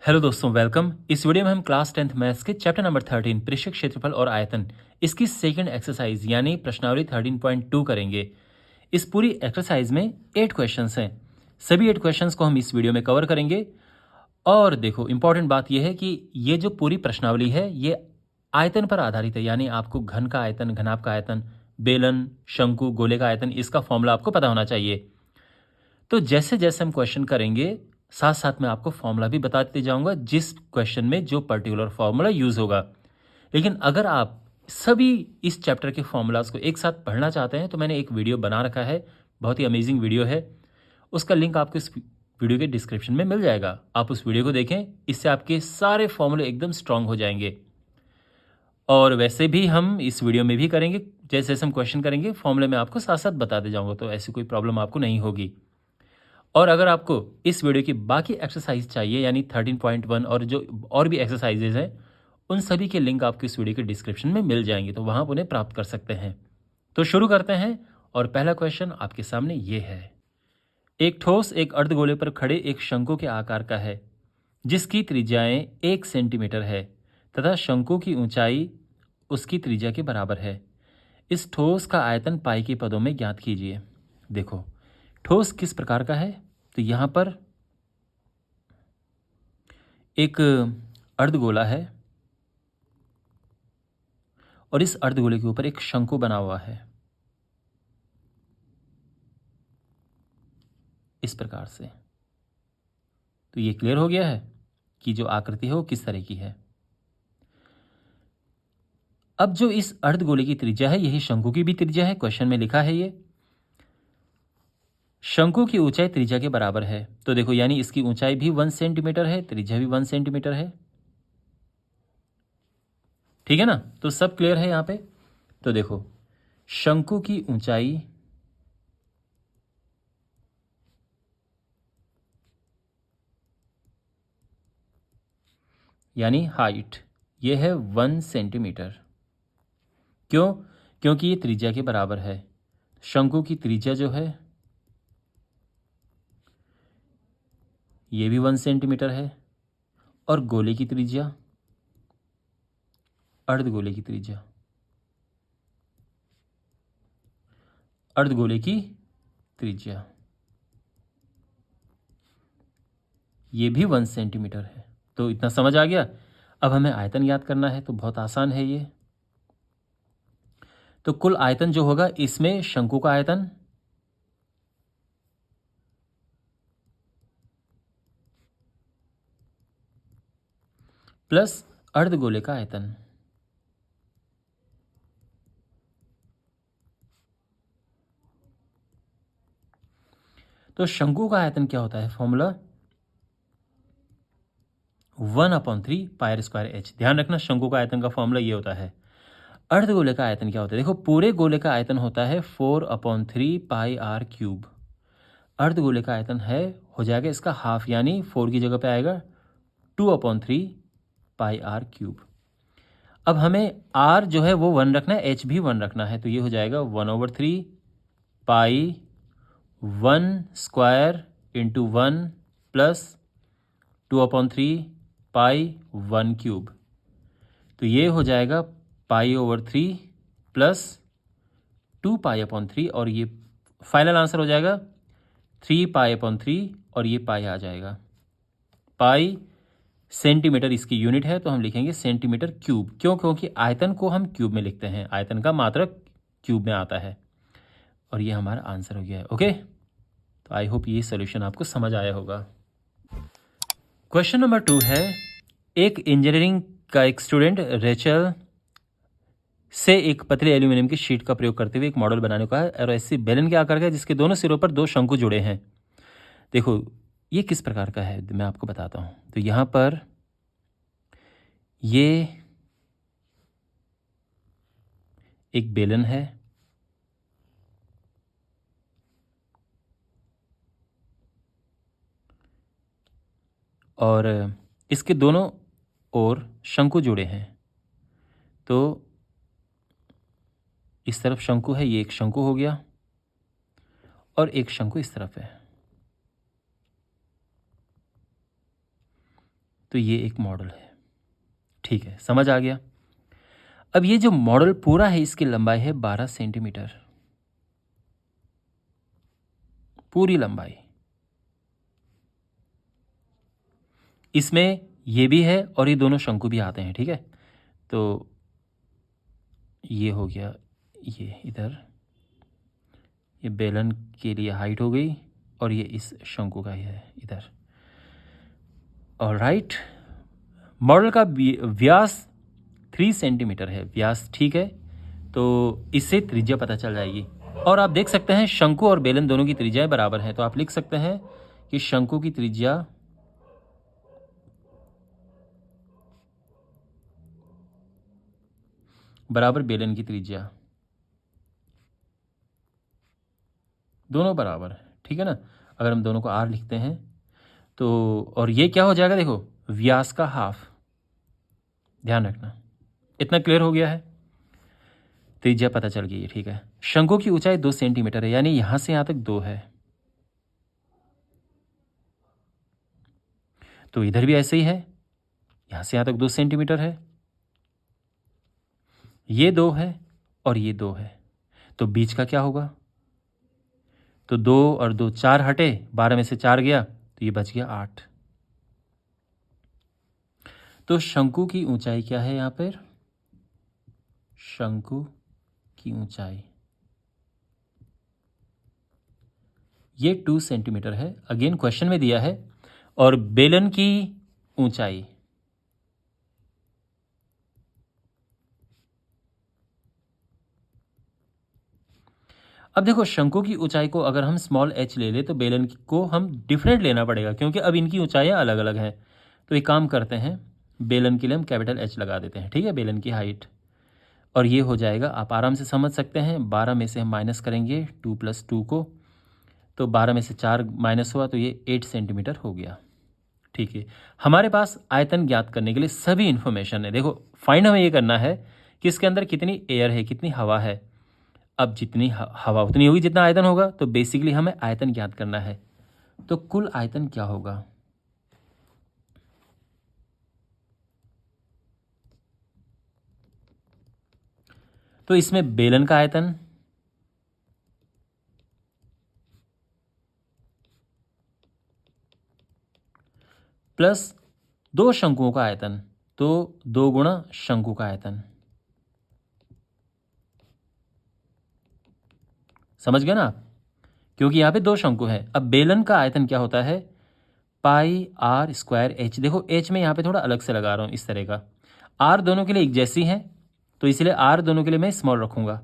Hello दोस्तों, welcome. इस video में हम क्लास 10th मैथ्स के चैप्टर नंबर 13 पृष्ठ क्षेत्रफल और आयतन इसकी सेकंड एक्सरसाइज यानी प्रश्नावली 13.2 करेंगे। इस पूरी एक्सरसाइज में 8 क्वेश्चंस हैं। सभी 8 क्वेश्चंस को हम इस वीडियो में कवर करेंगे। और देखो, इंपॉर्टेंट बात यह है कि ये जो पूरी प्रश्नावली है ये आयतन पर आधारित है, यानी आपको घन का आयतन, घनाभ का आयतन, बेलन, शंकु, गोले का आयतन, इसका फॉर्मूला आपको पता होना चाहिए। तो जैसे जैसे हम क्वेश्चन करेंगे साथ साथ में आपको फॉर्मूला भी बताते जाऊंगा जिस क्वेश्चन में जो पर्टिकुलर फॉर्मूला यूज होगा। लेकिन अगर आप सभी इस चैप्टर के फॉर्मूलाज को एक साथ पढ़ना चाहते हैं तो मैंने एक वीडियो बना रखा है, बहुत ही अमेजिंग वीडियो है। उसका लिंक आपको इस वीडियो के डिस्क्रिप्शन में मिल जाएगा। आप उस वीडियो को देखें, इससे आपके सारे फॉर्मूले एकदम स्ट्रांग हो जाएंगे। और वैसे भी हम इस वीडियो में भी करेंगे, जैसे जैसे हम क्वेश्चन करेंगे फॉर्मूले में आपको साथ साथ बताते जाऊंगा, तो ऐसी कोई प्रॉब्लम आपको नहीं होगी। और अगर आपको इस वीडियो की बाकी एक्सरसाइज चाहिए यानी 13.1 और जो और भी एक्सरसाइजेज हैं, उन सभी के लिंक आपको इस वीडियो के डिस्क्रिप्शन में मिल जाएंगे, तो वहाँ आप उन्हें प्राप्त कर सकते हैं। तो शुरू करते हैं। और पहला क्वेश्चन आपके सामने ये है। एक ठोस एक अर्धगोले पर खड़े एक शंकु के आकार का है जिसकी त्रिज्याएं 1 सेंटीमीटर है तथा शंकु की ऊंचाई उसकी त्रिज्या के बराबर है। इस ठोस का आयतन पाई के पदों में ज्ञात कीजिए। देखो, ठोस किस प्रकार का है, तो यहाँ पर एक अर्धगोला है और इस अर्धगोले के ऊपर एक शंकु बना हुआ है इस प्रकार से। तो ये क्लियर हो गया है कि जो आकृति है वो किस तरह की है। अब जो इस अर्धगोले की त्रिज्या है यही शंकु की भी त्रिज्या है, क्वेश्चन में लिखा है ये। शंकु की ऊंचाई त्रिज्या के बराबर है, तो देखो यानी इसकी ऊंचाई भी 1 सेंटीमीटर है, त्रिज्या भी 1 सेंटीमीटर है। ठीक है ना, तो सब क्लियर है यहां पे। तो देखो, शंकु की ऊंचाई यानी हाइट ये है 1 सेंटीमीटर। क्यों? क्योंकि ये त्रिज्या के बराबर है। शंकु की त्रिज्या जो है ये भी 1 सेंटीमीटर है और गोले की त्रिज्या, अर्धगोले की त्रिज्या, अर्धगोले की त्रिज्या ये भी 1 सेंटीमीटर है। तो इतना समझ आ गया। अब हमें आयतन याद करना है, तो बहुत आसान है ये। तो कुल आयतन जो होगा इसमें शंकु का आयतन प्लस अर्धगोले का आयतन। तो शंकु का आयतन क्या होता है, फॉर्मूला 1/3 पाई स्क्वायर एच। ध्यान रखना, शंकु का आयतन का फॉर्मूला ये होता है। अर्धगोले का आयतन क्या होता है, देखो पूरे गोले का आयतन होता है 4/3 पाई आर क्यूब। अर्धगोले का आयतन है हो जाएगा इसका हाफ, यानी 4 की जगह पे आएगा 2/3 पाई आर क्यूब। अब हमें आर जो है वो 1 रखना है, एच भी 1 रखना है, तो ये हो जाएगा 1/3 पाई 1 स्क्वायर इंटू 1 प्लस 2/3 पाई 1 क्यूब। तो ये हो जाएगा पाई/3 प्लस 2 पाई/3 और ये फाइनल आंसर हो जाएगा 3 पाई/3 और ये पाई आ जाएगा। पाई सेंटीमीटर इसकी यूनिट है, तो हम लिखेंगे सेंटीमीटर क्यूब। क्यों? क्योंकि आयतन को हम क्यूब में लिखते हैं, आयतन का मात्रक क्यूब में आता है। और ये हमारा आंसर हो गया है। ओके, तो आई होप ये सॉल्यूशन आपको समझ आया होगा। क्वेश्चन नंबर 2 है, एक इंजीनियरिंग का एक स्टूडेंट रेचल से एक पतले एल्यूमिनियम की शीट का प्रयोग करते हुए एक मॉडल बनाने का है और ऐसी बेलन के आकार का है जिसके दोनों सिरों पर 2 शंकु जुड़े हैं। देखो ये किस प्रकार का है मैं आपको बताता हूँ। तो यहाँ पर ये एक बेलन है और इसके दोनों ओर शंकु जुड़े हैं। तो इस तरफ शंकु है, ये एक शंकु हो गया और एक शंकु इस तरफ है। तो ये एक मॉडल है। ठीक है, समझ आ गया। अब ये जो मॉडल पूरा है इसकी लंबाई है 12 सेंटीमीटर, पूरी लंबाई। इसमें ये भी है और ये दोनों शंकु भी आते हैं। ठीक है, तो ये हो गया, ये इधर ये बेलन के लिए हाइट हो गई और ये इस शंकु का ही है इधर। ऑलराइट, मॉडल का व्यास 3 सेंटीमीटर है व्यास। ठीक है, तो इससे त्रिज्या पता चल जाएगी। और आप देख सकते हैं शंकु और बेलन दोनों की त्रिज्याएं बराबर हैं, तो आप लिख सकते हैं कि शंकु की त्रिज्या बराबर बेलन की त्रिज्या, दोनों बराबर है। ठीक है ना, अगर हम दोनों को आर लिखते हैं तो, और ये क्या हो जाएगा, देखो व्यास का हाफ, ध्यान रखना। इतना क्लियर हो गया है, त्रिज्या पता चल गई है। ठीक है, शंकु की ऊंचाई 2 सेंटीमीटर है, यानी यहां से यहां तक 2 है, तो इधर भी ऐसे ही है, यहां से यहां तक 2 सेंटीमीटर है, ये 2 है और ये 2 है, तो बीच का क्या होगा, तो 2 और 2 4 हटे, 12 में से 4 गया तो ये बच गया 8। तो शंकु की ऊंचाई क्या है यहां पर, शंकु की ऊंचाई ये 2 सेंटीमीटर है, अगेन क्वेश्चन में दिया है। और बेलन की ऊंचाई अब देखो, शंकु की ऊंचाई को अगर हम स्मॉल h ले ले तो बेलन को हम डिफरेंट लेना पड़ेगा, क्योंकि अब इनकी ऊंचाइयां अलग अलग हैं। तो एक काम करते हैं, बेलन के लिए हम कैपिटल H लगा देते हैं। ठीक है, बेलन की हाइट, और ये हो जाएगा, आप आराम से समझ सकते हैं, 12 में से हम माइनस करेंगे 2 + 2 को, तो 12 में से 4 माइनस हुआ तो ये 8 सेंटीमीटर हो गया। ठीक है, हमारे पास आयतन ज्ञात करने के लिए सभी इन्फॉर्मेशन है। देखो, फाइंड हमें ये करना है कि इसके अंदर कितनी एयर है, कितनी हवा है। अब जितनी हवा उतनी होगी जितना आयतन होगा, तो बेसिकली हमें आयतन ज्ञात करना है। तो कुल आयतन क्या होगा, तो इसमें बेलन का आयतन प्लस 2 शंकुओं का आयतन, तो 2 गुणा शंकु का आयतन। समझ गए ना आप, क्योंकि यहाँ पे 2 शंकु है। अब बेलन का आयतन क्या होता है, πr²h। देखो h में यहाँ पे थोड़ा अलग से लगा रहा हूँ इस तरह का, r दोनों के लिए एक जैसी हैं, तो इसलिए r दोनों के लिए मैं स्मॉल रखूंगा।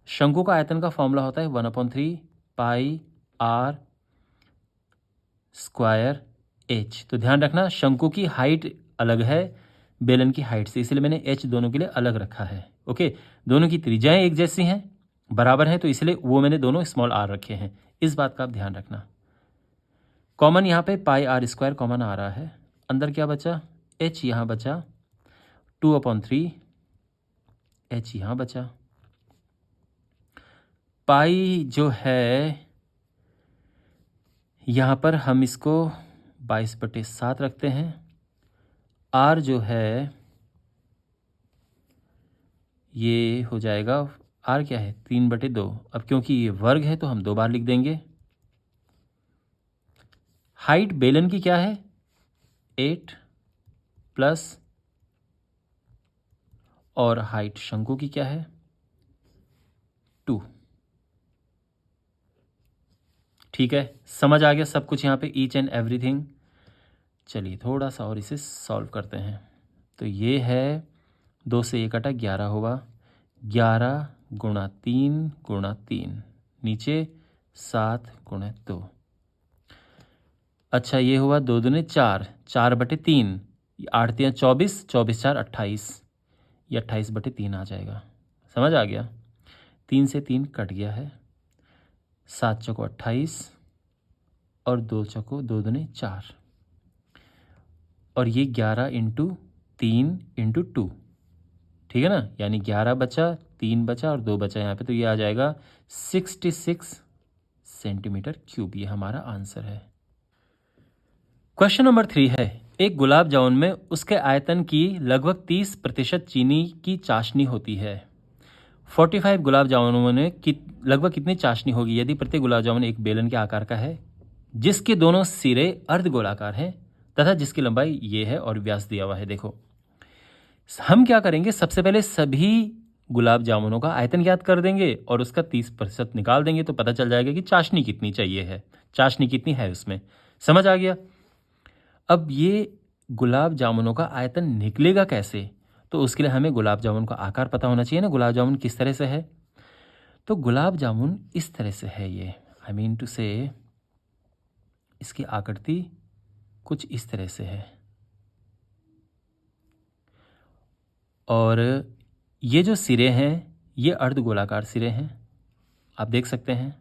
शंकु का आयतन का फॉर्मूला होता है 1/3 πr²h। तो ध्यान रखना, शंकु की हाइट अलग है बेलन की हाइट से, इसलिए मैंने h दोनों के लिए अलग रखा है। ओके, दोनों की त्रिज्याएं एक जैसी हैं, बराबर हैं, तो इसलिए वो मैंने दोनों स्मॉल r रखे हैं। इस बात का आप ध्यान रखना। कॉमन यहाँ पे πr² कॉमन आ रहा है, अंदर क्या बचा, h यहाँ बचा, 2/3 h यहाँ बचा। पाई जो है यहाँ पर हम इसको 22/7 रखते हैं। r जो है ये हो जाएगा, r क्या है 3/2। अब क्योंकि ये वर्ग है तो हम 2 बार लिख देंगे। हाइट बेलन की क्या है 8 प्लस, और हाइट शंकु की क्या है 2। ठीक है, समझ आ गया सब कुछ यहाँ पे, ईच एंड एवरीथिंग। चलिए थोड़ा सा और इसे सॉल्व करते हैं। तो ये है 2 से 1 कटा 11 होगा, 11 × 3 × 3, नीचे 7 × 2। अच्छा, ये हुआ 2 दूने 4, 4/3, 8 × 24, 24 × 4 28, ये 28/3 आ जाएगा। समझ आ गया, 3 से 3 कट गया है, 7 चौको 28 और 2 चौको 2 दूने 4, और ये 11 × 3 × 2। ठीक है ना, यानी 11 बचा, 3 बचा और 2 बचा यहाँ पे, तो ये आ जाएगा 66 सेंटीमीटर क्यूब। ये हमारा आंसर है। क्वेश्चन नंबर 3 है, एक गुलाब जामुन में उसके आयतन की लगभग 30% चीनी की चाशनी होती है। 45 गुलाब जामुनों में लगभग कितनी चाशनी होगी यदि प्रत्येक गुलाब जामुन एक बेलन के आकार का है, जिसके दोनों सिरे अर्धगोलाकार हैं तथा जिसकी लंबाई ये है और व्यास दिया हुआ है। देखो हम क्या करेंगे, सबसे पहले सभी गुलाब जामुनों का आयतन ज्ञात कर देंगे और उसका 30% निकाल देंगे तो पता चल जाएगा कि चाशनी कितनी चाहिए है, चाशनी कितनी है उसमें। समझ आ गया। अब ये गुलाब जामुनों का आयतन निकलेगा कैसे, तो उसके लिए हमें गुलाब जामुन का आकार पता होना चाहिए ना, गुलाब जामुन किस तरह से है। तो गुलाब जामुन इस तरह से है, ये आई मीन टू से इसकी आकृति कुछ इस तरह से है और ये जो सिरे हैं ये अर्धगोलाकार सिरे हैं, आप देख सकते हैं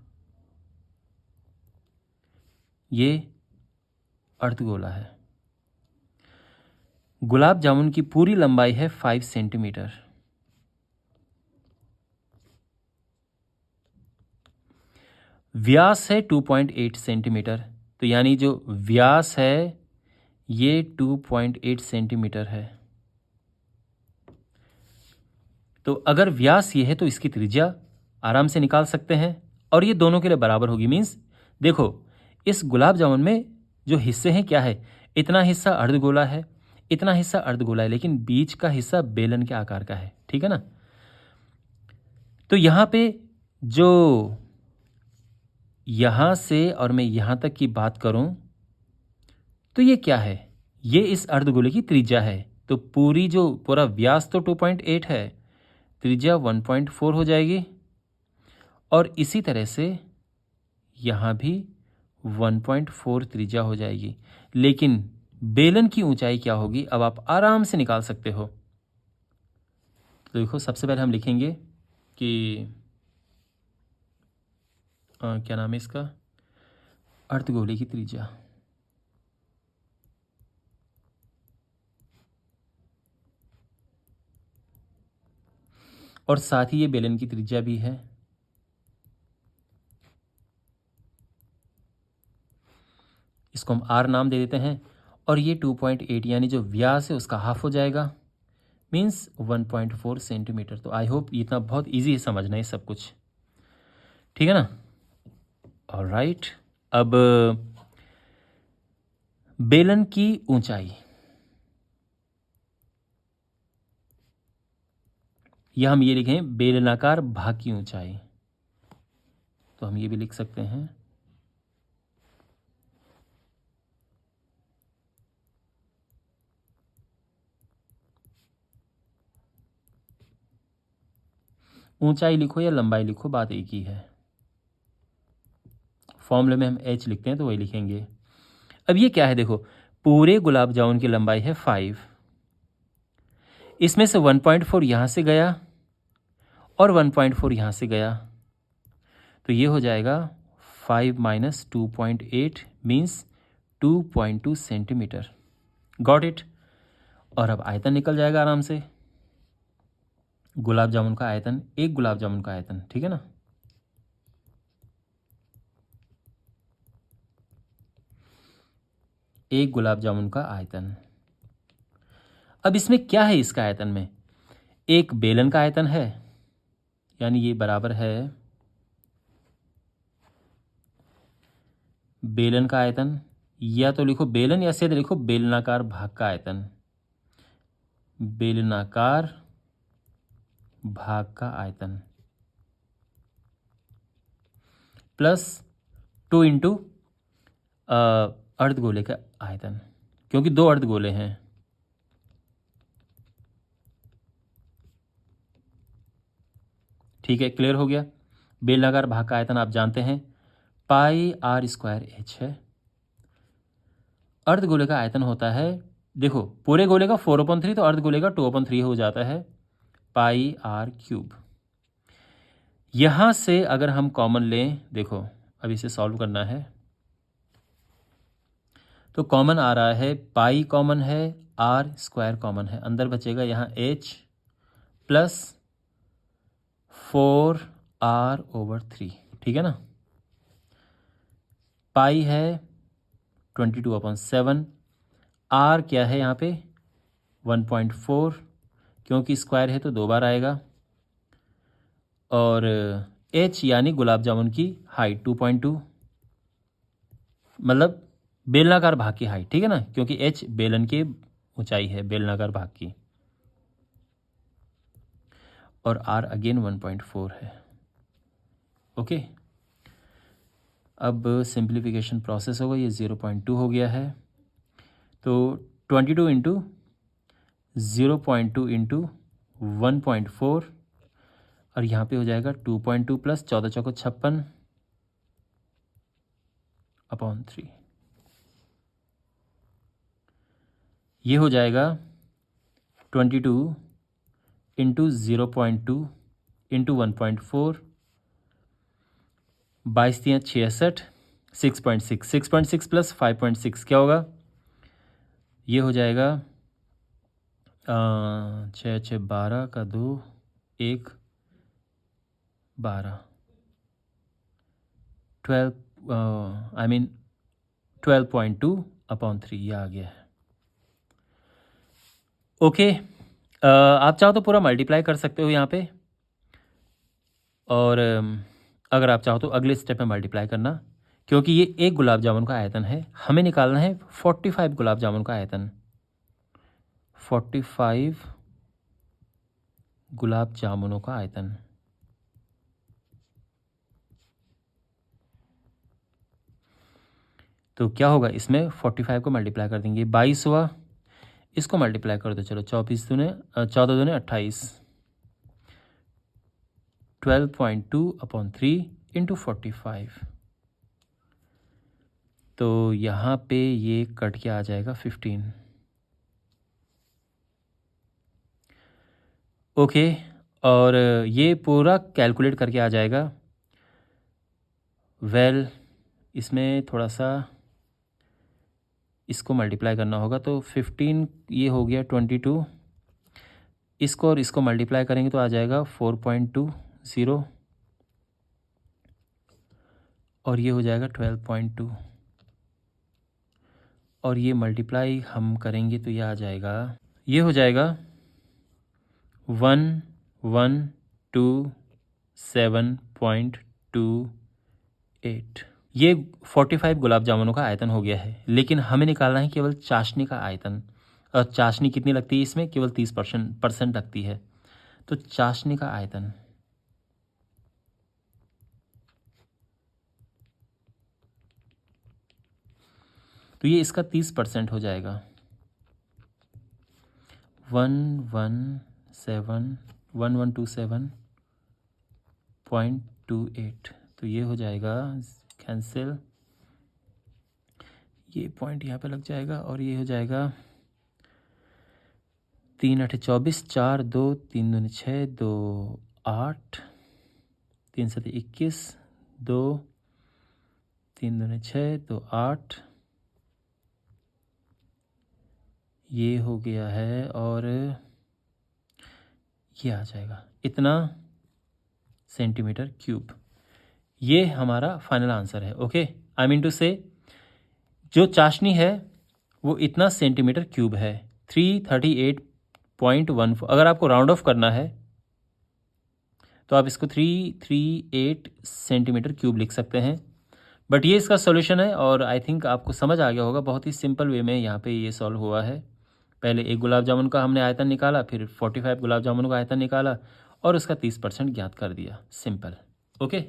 ये अर्धगोला है। गुलाब जामुन की पूरी लंबाई है 5 सेंटीमीटर। व्यास है 2.8 सेंटीमीटर, तो यानी जो व्यास है ये 2.8 सेंटीमीटर है। तो अगर व्यास ये है तो इसकी त्रिज्या आराम से निकाल सकते हैं और ये दोनों के लिए बराबर होगी। मीन्स देखो इस गुलाब जामुन में जो हिस्से हैं क्या है, इतना हिस्सा अर्धगोला है, इतना हिस्सा अर्धगोला है, लेकिन बीच का हिस्सा बेलन के आकार का है, ठीक है ना। तो यहाँ पे जो यहाँ से और मैं यहाँ तक की बात करूँ तो ये क्या है, ये इस अर्धगोले की त्रिज्या है। तो पूरा व्यास तो 2.8 है, त्रिज्या 1.4 हो जाएगी और इसी तरह से यहाँ भी 1.4 त्रिज्या हो जाएगी। लेकिन बेलन की ऊंचाई क्या होगी अब आप आराम से निकाल सकते हो। तो देखो सबसे पहले हम लिखेंगे कि क्या नाम है इसका, अर्धगोले की त्रिज्या। और साथ ही ये बेलन की त्रिज्या भी है। इसको हम आर नाम दे देते हैं और ये 2.8 यानी जो व्यास है उसका हाफ हो जाएगा, मीन्स 1.4 सेंटीमीटर। तो आई होप इतना बहुत इजी है समझना ये सब कुछ, ठीक है ना। ऑलराइट, अब बेलन की ऊंचाई, या हम ये लिखें बेलनाकार भाग की ऊंचाई, तो हम ये भी लिख सकते हैं ऊंचाई लिखो या लंबाई लिखो बात एक ही है। फॉर्मूले में हम h लिखते हैं तो वही लिखेंगे। अब ये क्या है, देखो पूरे गुलाब जामुन की लंबाई है 5, इसमें से 1.4 यहाँ से गया और 1.4 यहाँ से गया, तो ये हो जाएगा 5 minus 2.8 means 2.2 centimetre. Got it. और अब आयतन निकल जाएगा आराम से, गुलाब जामुन का आयतन, एक गुलाब जामुन का आयतन, ठीक है ना। एक गुलाब जामुन का आयतन। अब इसमें क्या है, इसका आयतन में एक बेलन का आयतन है, यानी ये बराबर है बेलन का आयतन, या तो लिखो बेलन या सीधे लिखो बेलनाकार भाग का आयतन, बेलनाकार भाग का आयतन प्लस 2 इंटू अर्धगोले का आयतन, क्योंकि 2 अर्धगोले हैं। ठीक है, क्लियर हो गया। बेलनाकार भाग का आयतन आप जानते हैं पाई आर स्क्वायर एच है। अर्धगोले का आयतन होता है, देखो पूरे गोले का 4/3 तो अर्धगोले का 2/3 हो जाता है, पाई आर क्यूब। यहां से अगर हम कॉमन लें, देखो अब इसे सॉल्व करना है तो कॉमन आ रहा है, पाई कॉमन है, आर स्क्वायर कॉमन है, अंदर बचेगा यहाँ h प्लस 4r/3, ठीक है ना। पाई है 22/7, आर क्या है यहाँ पे 1.4, क्योंकि स्क्वायर है तो 2 बार आएगा। और एच यानी गुलाब जामुन की हाइट 2.2, मतलब बेलनाकार भाग की हाइट, ठीक है ना, क्योंकि एच बेलन की ऊंचाई है बेलनाकार भाग की। और आर अगेन 1.4 है। ओके, अब सिंप्लीफिकेशन प्रोसेस होगा, ये 0.2 हो गया है, तो 22 इंटू 0.2 इंटू 1.4, और यहाँ पे हो जाएगा 2.2 प्लस 14 चौको 56 अपॉन 3। ये हो जाएगा 22 इंटू 0.2 इंटू 1.4, 22 3 66, 6.6, 6.6 प्लस 5.6 क्या होगा, ये हो जाएगा 6 6 12 का 2 1 12, 12.2 अपॉन 3 ये आ गया है। ओके, आप चाहो तो पूरा मल्टीप्लाई कर सकते हो यहाँ पे, और अगर आप चाहो तो अगले स्टेप में मल्टीप्लाई करना, क्योंकि ये एक गुलाब जामुन का आयतन है, हमें निकालना है 45 गुलाब जामुन का आयतन। 45 गुलाब जामुनों का आयतन। तो क्या होगा, इसमें 45 को मल्टीप्लाई कर देंगे, 22 हुआ, इसको मल्टीप्लाई कर दो, चलो 24 दूने 14 दूने 28, 12.2 अपॉन 3 इंटू 45। तो यहाँ पे ये कट के आ जाएगा 15। ओके, और ये पूरा कैलकुलेट करके आ जाएगा। वेल इसमें थोड़ा सा इसको मल्टीप्लाई करना होगा, तो 15 ये हो गया 22, इसको और इसको मल्टीप्लाई करेंगे तो आ जाएगा 4.20, और ये हो जाएगा 12.2, और ये मल्टीप्लाई हम करेंगे तो ये आ जाएगा, ये हो जाएगा 1127.28। ये 45 गुलाब जामुनों का आयतन हो गया है, लेकिन हमें निकालना है केवल चाशनी का आयतन, और चाशनी कितनी लगती है इसमें, केवल 30% लगती है। तो चाशनी का आयतन, तो ये इसका 30% हो जाएगा, 1127.28। तो ये हो जाएगा कैंसिल, ये पॉइंट यहाँ पे लग जाएगा, और ये हो जाएगा 3 8 24, 4 2 3 दूनी 6, 2 8, 3 7 21, 2 3 दूनी 6, 2 8, ये हो गया है, और ये आ जाएगा इतना सेंटीमीटर क्यूब। ये हमारा फाइनल आंसर है। ओके, आई मीन टू से जो चाशनी है वो इतना सेंटीमीटर क्यूब है, 338.14। अगर आपको राउंड ऑफ करना है तो आप इसको 338 सेंटीमीटर क्यूब लिख सकते हैं, बट ये इसका सॉल्यूशन है, और आई थिंक आपको समझ आ गया होगा, बहुत ही सिंपल वे में यहाँ पे ये सॉल्व हुआ है। पहले एक गुलाब जामुन का हमने आयतन निकाला, फिर 45 गुलाब जामुन का आयतन निकाला, और उसका 30% ज्ञात कर दिया। सिंपल। ओके,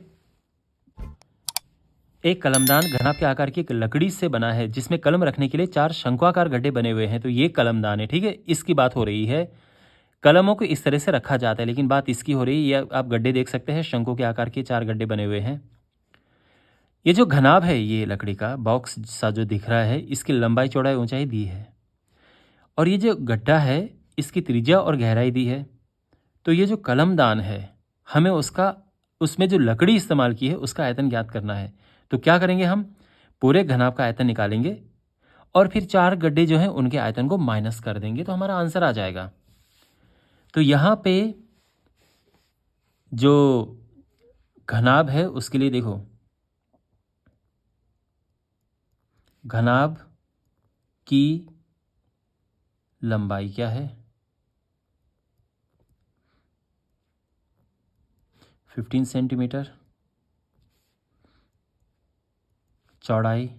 एक कलमदान घनाभ के आकार की एक लकड़ी से बना है, जिसमें कलम रखने के लिए 4 शंक्वाकार गड्ढे बने हुए हैं। तो ये कलमदान है, ठीक है, इसकी बात हो रही है। कलमों को इस तरह से रखा जाता है, लेकिन बात इसकी हो रही है, ये आप गड्ढे देख सकते हैं, शंकु के आकार के 4 गड्ढे बने हुए हैं। ये जो घनाभ है, ये लकड़ी का बॉक्स सा जो दिख रहा है, इसकी लंबाई चौड़ाई ऊंचाई दी है, और ये जो गड्ढा है इसकी त्रिज्या और गहराई दी है। तो ये जो कलमदान है, हमें उसमें जो लकड़ी इस्तेमाल की है उसका आयतन ज्ञात करना है। तो क्या करेंगे, हम पूरे घनाभ का आयतन निकालेंगे, और फिर 4 गड्ढे जो हैं उनके आयतन को माइनस कर देंगे, तो हमारा आंसर आ जाएगा। तो यहाँ पे जो घनाभ है उसके लिए देखो, घनाभ की लंबाई क्या है 15 सेंटीमीटर, चौड़ाई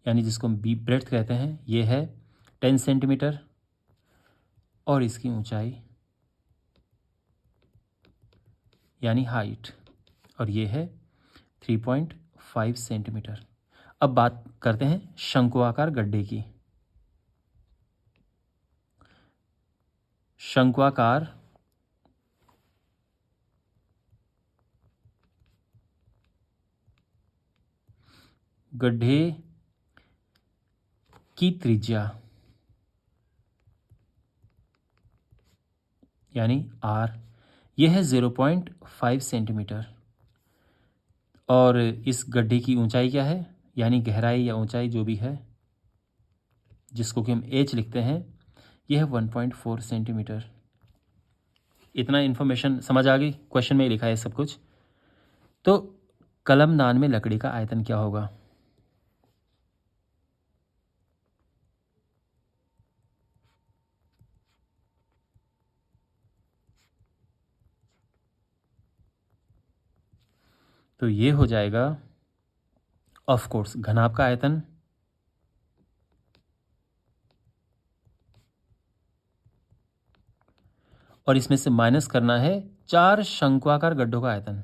यानी जिसको हम बी ब्रेड्थ कहते हैं ये है 10 सेंटीमीटर, और इसकी ऊंचाई यानी हाइट, और ये है 3.5 सेंटीमीटर। अब बात करते हैं शंक्वाकार गड्ढे की। शंक्वाकार गड्ढे की त्रिज्या यानी आर, यह है 0.5 सेंटीमीटर, और इस गड्ढे की ऊंचाई क्या है यानी गहराई या ऊंचाई जो भी है, जिसको कि हम एच लिखते हैं, यह है 1.4 सेंटीमीटर। इतना इन्फॉर्मेशन समझ आ गई? क्वेश्चन में ही लिखा है सब कुछ। तो कलमदान में लकड़ी का आयतन क्या होगा? तो ये हो जाएगा ऑफ कोर्स घनाभ का आयतन, और इसमें से माइनस करना है 4 शंक्वाकार गड्ढों का आयतन,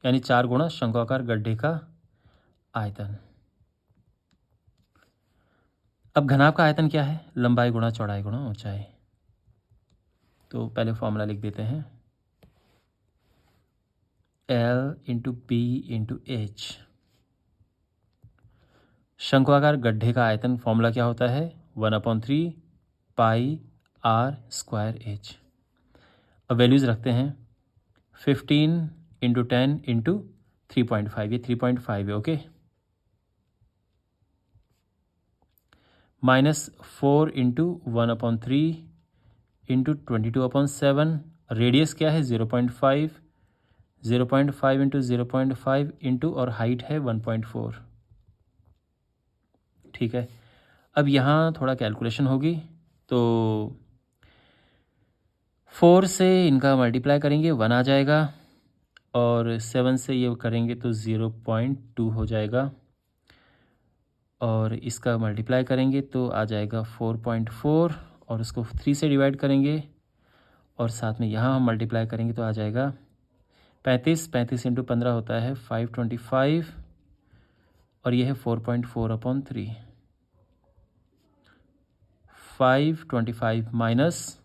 यानी 4 गुणा शंक्वाकार गड्ढे का आयतन। अब घनाभ का आयतन क्या है? लंबाई गुणा चौड़ाई गुणा ऊंचाई। तो पहले फॉर्मूला लिख देते हैं, L into P into H. शंक्वाकार गड्ढे का आयतन फॉर्मूला क्या होता है? 1/3 पाई आर स्क्वायर एच। अब वैल्यूज़ रखते हैं, 15 इंटू 10 इंटू 3.5, ये 3.5 है, ओके। -4 इंटू 1/3 इंटू 22/7, रेडियस क्या है 0.5, 0.5 इंटू 0.5 इंटू, और हाइट है 1.4, ठीक है। अब यहाँ थोड़ा कैलकुलेशन होगी, तो 4 से इनका मल्टीप्लाई करेंगे 1 आ जाएगा, और 7 से ये करेंगे तो 0.2 हो जाएगा, और इसका मल्टीप्लाई करेंगे तो आ जाएगा 4.4, और उसको 3 से डिवाइड करेंगे, और साथ में यहाँ हम मल्टीप्लाई करेंगे तो आ जाएगा 35 इंटू 15 होता है 525, और ये है 4.4/3। 525 माइनस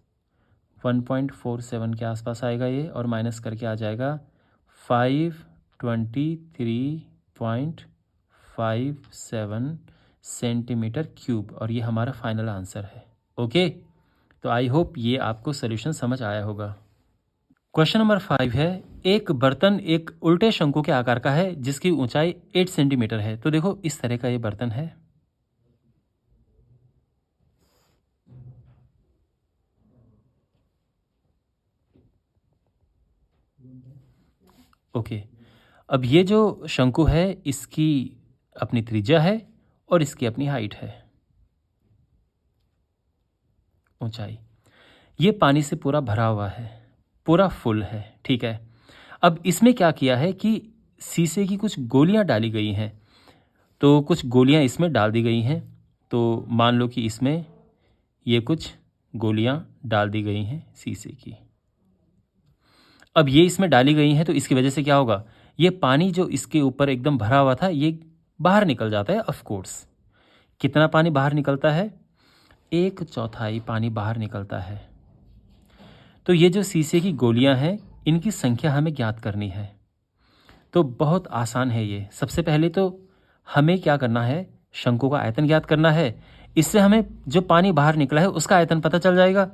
1.47 के आसपास आएगा ये, और माइनस करके आ जाएगा 523.57 सेंटीमीटर क्यूब, और ये हमारा फाइनल आंसर है, ओके। तो आई होप ये आपको सोल्यूशन समझ आया होगा। क्वेश्चन नंबर 5 है, एक बर्तन एक उल्टे शंकु के आकार का है जिसकी ऊंचाई 8 सेंटीमीटर है। तो देखो इस तरह का ये बर्तन है, ओके। अब ये जो शंकु है इसकी अपनी त्रिज्या है और इसकी अपनी हाइट है, ऊंचाई। ये पानी से पूरा भरा हुआ है, पूरा फुल है, ठीक है। अब इसमें क्या किया है कि शीशे की कुछ गोलियां डाली गई हैं, तो कुछ गोलियां इसमें डाल दी गई हैं। तो मान लो कि इसमें ये कुछ गोलियां डाल दी गई हैं शीशे की। अब ये इसमें डाली गई हैं तो इसकी वजह से क्या होगा, ये पानी जो इसके ऊपर एकदम भरा हुआ था ये बाहर निकल जाता है, ऑफ कोर्स। कितना पानी बाहर निकलता है? 1/4 पानी बाहर निकलता है। तो ये जो शीशे की गोलियां हैं इनकी संख्या हमें ज्ञात करनी है। तो बहुत आसान है ये। सबसे पहले तो हमें क्या करना है, शंकु का आयतन ज्ञात करना है। इससे हमें जो पानी बाहर निकला है उसका आयतन पता चल जाएगा,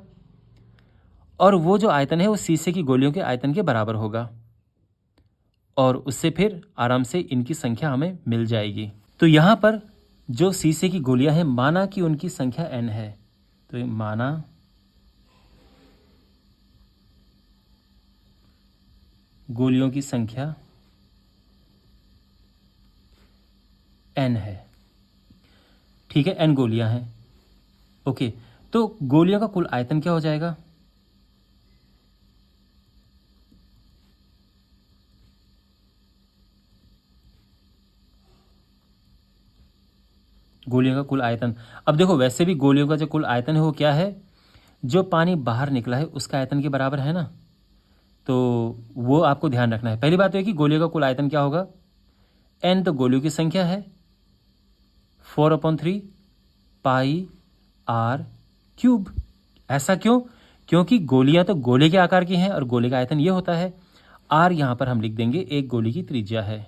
और वो जो आयतन है वो शीशे की गोलियों के आयतन के बराबर होगा, और उससे फिर आराम से इनकी संख्या हमें मिल जाएगी। तो यहाँ पर जो शीशे की गोलियां हैं, माना कि उनकी संख्या n है, तो माना गोलियों की संख्या n है। ठीक है, n गोलियां हैं। ओके, तो गोलियों का कुल आयतन क्या हो जाएगा? गोलियों का कुल आयतन, अब देखो वैसे भी गोलियों का जो कुल आयतन है वो क्या है? जो पानी बाहर निकला है उसका आयतन के बराबर है ना, तो वो आपको ध्यान रखना है। पहली बात तो है कि गोलियों का कुल आयतन क्या होगा? n तो गोलियों की संख्या है, 4/3 पाई आर क्यूब। ऐसा क्यों? क्योंकि गोलियां तो गोले के आकार की हैं और गोले का आयतन ये होता है। आर यहां पर हम लिख देंगे एक गोली की त्रिज्या है,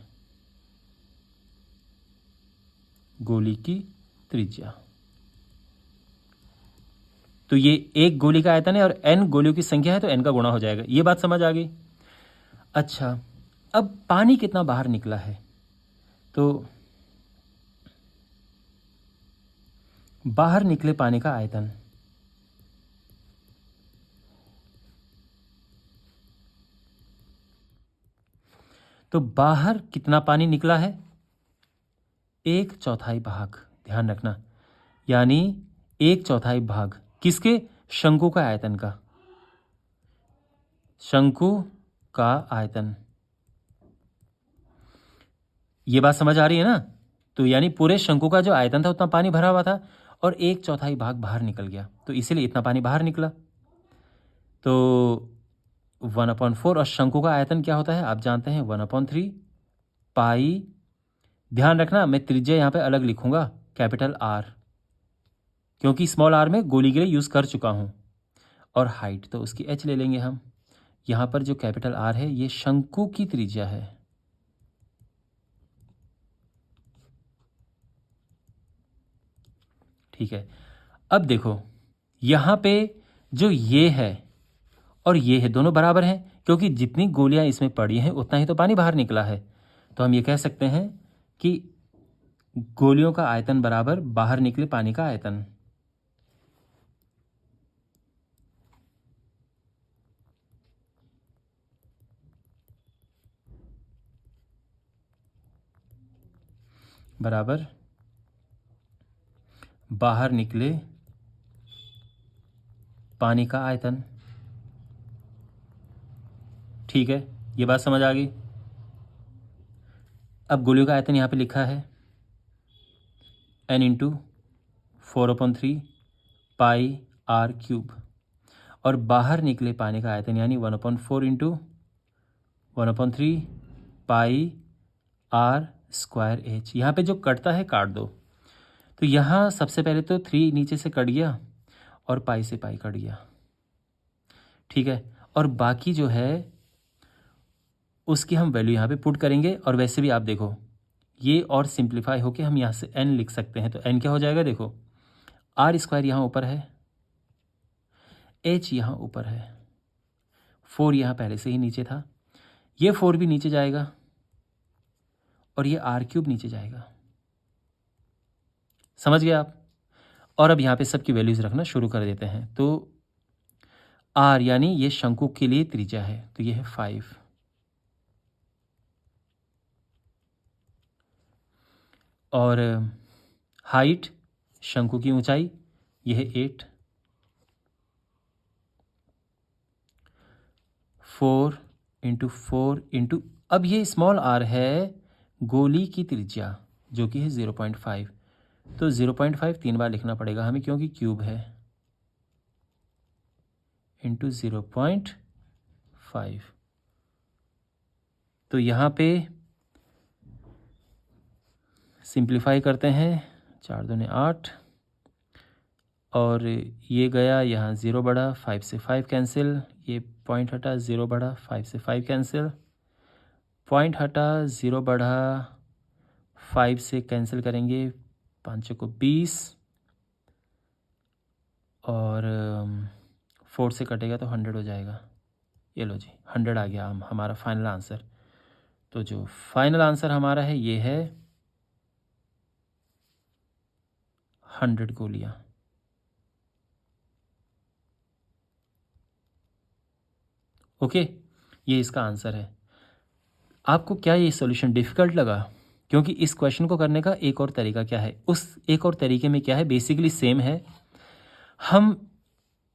गोली की त्रिज्या। तो ये एक गोली का आयतन है और n गोलियों की संख्या है, तो n का गुणा हो जाएगा। ये बात समझ आ गई? अच्छा, अब पानी कितना बाहर निकला है? तो बाहर निकले पानी का आयतन, तो बाहर कितना पानी निकला है? 1/4 भाग, ध्यान रखना, यानी 1/4 भाग किसके? शंकु का आयतन का, शंकु का आयतन। ये बात समझ आ रही है ना? तो यानी पूरे शंकु का जो आयतन था उतना पानी भरा हुआ था और 1/4 भाग बाहर निकल गया, तो इसीलिए इतना पानी बाहर निकला। तो 1/4, और शंकु का आयतन क्या होता है आप जानते हैं, 1/3 पाई। ध्यान रखना मैं त्रिज्या यहाँ पे अलग लिखूंगा, कैपिटल आर, क्योंकि स्मॉल आर में गोली के लिए यूज़ कर चुका हूँ। और हाइट तो उसकी एच ले लेंगे हम। यहाँ पर जो कैपिटल आर है ये शंकु की त्रिज्या है। ठीक है, अब देखो यहाँ पे जो ये है और ये है दोनों बराबर हैं, क्योंकि जितनी गोलियां इसमें पड़ी हैं उतना ही तो पानी बाहर निकला है। तो हम ये कह सकते हैं कि गोलियों का आयतन बराबर बाहर निकले पानी का आयतन। बराबर बाहर निकले पानी का आयतन। ठीक है, ये बात समझ आ गई। अब गोलियों का आयतन यहाँ पे लिखा है n into 4/3 pi r cube, और बाहर निकले पानी का आयतन यानी 1/4 into 1/3 pi r square h. यहाँ पे जो कटता है काट दो। तो यहाँ सबसे पहले तो 3 नीचे से कट गया और पाई से पाई कट गया। ठीक है, और बाकी जो है उसकी हम वैल्यू यहाँ पे पुट करेंगे। और वैसे भी आप देखो ये और सिंप्लीफाई होके हम यहाँ से n लिख सकते हैं। तो n क्या हो जाएगा? देखो आर स्क्वायर यहाँ ऊपर है, h यहाँ ऊपर है, 4 यहाँ पहले से ही नीचे था, ये 4 भी नीचे जाएगा और ये आर क्यूब नीचे जाएगा। समझ गए आप? और अब यहाँ पे सबकी वैल्यूज रखना शुरू कर देते हैं। तो आर यानी ये शंकु के लिए त्रिज्या है, तो ये है 5, और हाइट शंकु की ऊंचाई ये है 8, 4 इंटू 4 इंटू, अब ये स्मॉल आर है गोली की त्रिज्या जो कि है 0.5, तो 0.5 3 बार लिखना पड़ेगा हमें क्योंकि क्यूब है, इंटू 0.5। तो यहाँ पे सिंप्लीफाई करते हैं, 4 दूने 8, और ये गया यहाँ 0 बढ़ा, 5 से 5 कैंसिल, ये पॉइंट हटा 0 बढ़ा, 5 से 5 कैंसिल, पॉइंट हटा 0 बढ़ा, 5 से कैंसिल करेंगे, 5 को 20, और 4 से कटेगा तो 100 हो जाएगा। ये लो जी 100 आ गया हमारा फाइनल आंसर। तो जो फाइनल आंसर हमारा है ये है 100 गोलियाँ। ओके, ये इसका आंसर है। आपको क्या ये सॉल्यूशन डिफ़िकल्ट लगा? क्योंकि इस क्वेश्चन को करने का एक और तरीका क्या है, उस एक और तरीके में क्या है, बेसिकली सेम है। हम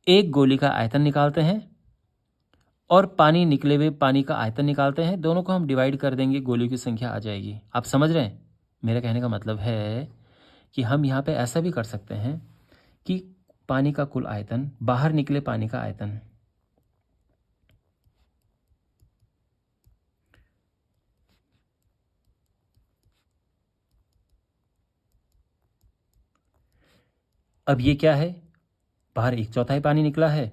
एक गोली का आयतन निकालते हैं और पानी निकले हुए पानी का आयतन निकालते हैं, दोनों को हम डिवाइड कर देंगे, गोलियों की संख्या आ जाएगी। आप समझ रहे हैं? मेरा कहने का मतलब है कि हम यहाँ पे ऐसा भी कर सकते हैं कि पानी का कुल आयतन, बाहर निकले पानी का आयतन, अब ये क्या है, बाहर 1/4 पानी निकला है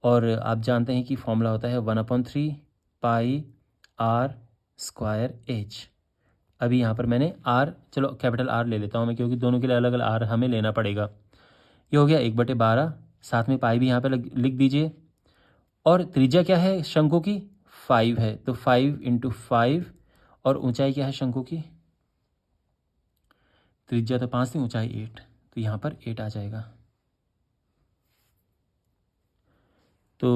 और आप जानते हैं कि फॉर्मूला होता है 1/3 पाई आर स्क्वायर एच। अभी यहाँ पर मैंने आर, चलो कैपिटल आर ले लेता हूँ मैं, क्योंकि दोनों के लिए अलग अलग आर हमें लेना पड़ेगा। ये हो गया 1/12, साथ में पाई भी यहाँ पे लिख दीजिए। और त्रिज्या क्या है शंकु की, 5 है, तो 5 × 5। और ऊंचाई क्या है शंकु की, त्रिज्या तो 5 थी, ऊंचाई 8, तो यहाँ पर 8 आ जाएगा। तो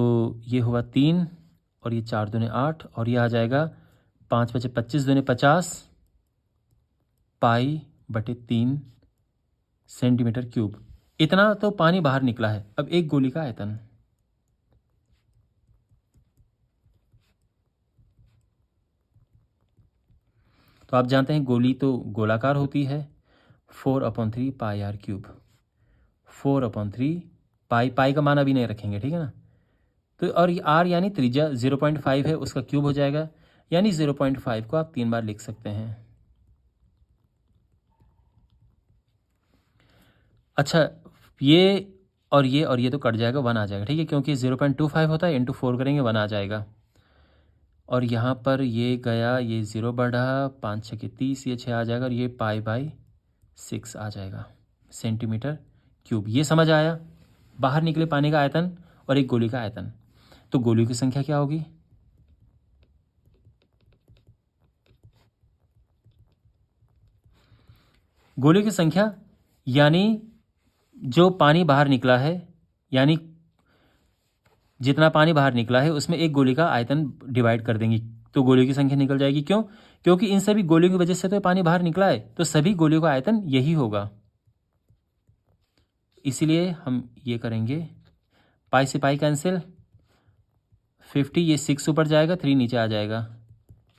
ये हुआ 3 और ये 4 दूने 8 और ये आ जाएगा 5 × 5 = 25 दूने 50 पाई/3 सेंटीमीटर क्यूब। इतना तो पानी बाहर निकला है। अब एक गोली का आयतन, तो आप जानते हैं गोली तो गोलाकार होती है, 4/3 पाई आर क्यूब। 4/3 पाई का मान अभी नहीं रखेंगे, ठीक है ना। तो और ये आर यानी त्रिज्या 0.5 है, उसका क्यूब हो जाएगा, यानी 0.5 को आप 3 बार लिख सकते हैं। अच्छा, ये और ये तो कट जाएगा, 1 आ जाएगा, ठीक है, क्योंकि 0.25 होता है, इंटू 4 करेंगे 1 आ जाएगा। और यहाँ पर ये गया, ये 0 बढ़ा, 5 × 6 = 30, ये 6 आ जाएगा और ये पाई/6 आ जाएगा सेंटीमीटर क्यूब। ये समझ आया, बाहर निकले पानी का आयतन और एक गोली का आयतन। तो गोलियों की संख्या क्या होगी, गोलियों की संख्या यानी जो पानी बाहर निकला है, यानी जितना पानी बाहर निकला है उसमें एक गोली का आयतन डिवाइड कर देंगे, तो गोलियों की संख्या निकल जाएगी। क्यों? क्योंकि इन सभी गोलियों की वजह से तो पानी बाहर निकला है, तो सभी गोलियों का आयतन यही होगा। इसीलिए हम ये करेंगे, पाई से पाई कैंसिल, 50, ये 6 ऊपर जाएगा, 3 नीचे आ जाएगा,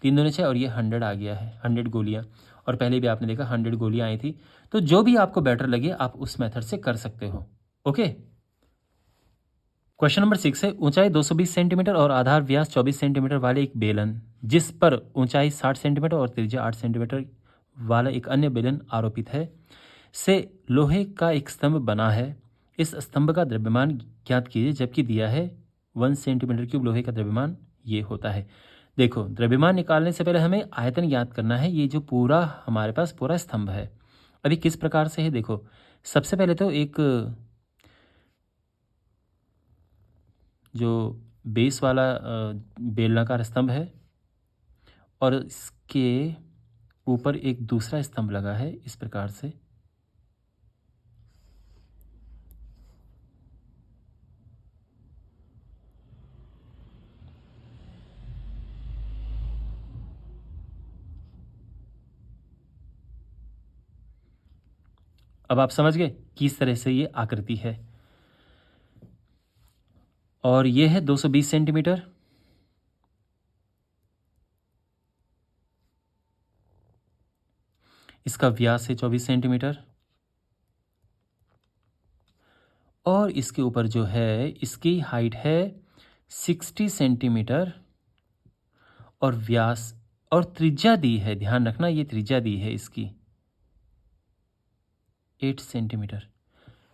3 दूने 6 और ये 100 आ गया है, 100 गोलियाँ। और पहले भी आपने देखा 100 गोलियाँ आई थी। तो जो भी आपको बेटर लगे आप उस मेथड से कर सकते हो। ओके। क्वेश्चन नंबर 6 है, ऊंचाई 220 सेंटीमीटर और आधार व्यास 24 सेंटीमीटर वाले एक बेलन, जिस पर ऊंचाई 60 सेंटीमीटर और त्रिज्या 8 सेंटीमीटर वाला एक अन्य बेलन आरोपित है, से लोहे का एक स्तंभ बना है। इस स्तंभ का द्रव्यमान ज्ञात कीजिए, जबकि दिया है 1 सेंटीमीटर क्यूब लोहे का द्रव्यमान ये होता है। देखो, द्रव्यमान निकालने से पहले हमें आयतन ज्ञात करना है। ये जो पूरा हमारे पास पूरा स्तंभ है, अभी किस प्रकार से है देखो। सबसे पहले तो एक जो बेस वाला बेलनाकार स्तंभ है और इसके ऊपर एक दूसरा स्तंभ लगा है इस प्रकार से। अब आप समझ गए किस तरह से ये आकृति है। और ये है 220 सेंटीमीटर, इसका व्यास है 24 सेंटीमीटर और इसके ऊपर जो है इसकी हाइट है 60 सेंटीमीटर और व्यास और त्रिज्या दी है, ध्यान रखना ये त्रिज्या दी है इसकी 8 सेंटीमीटर।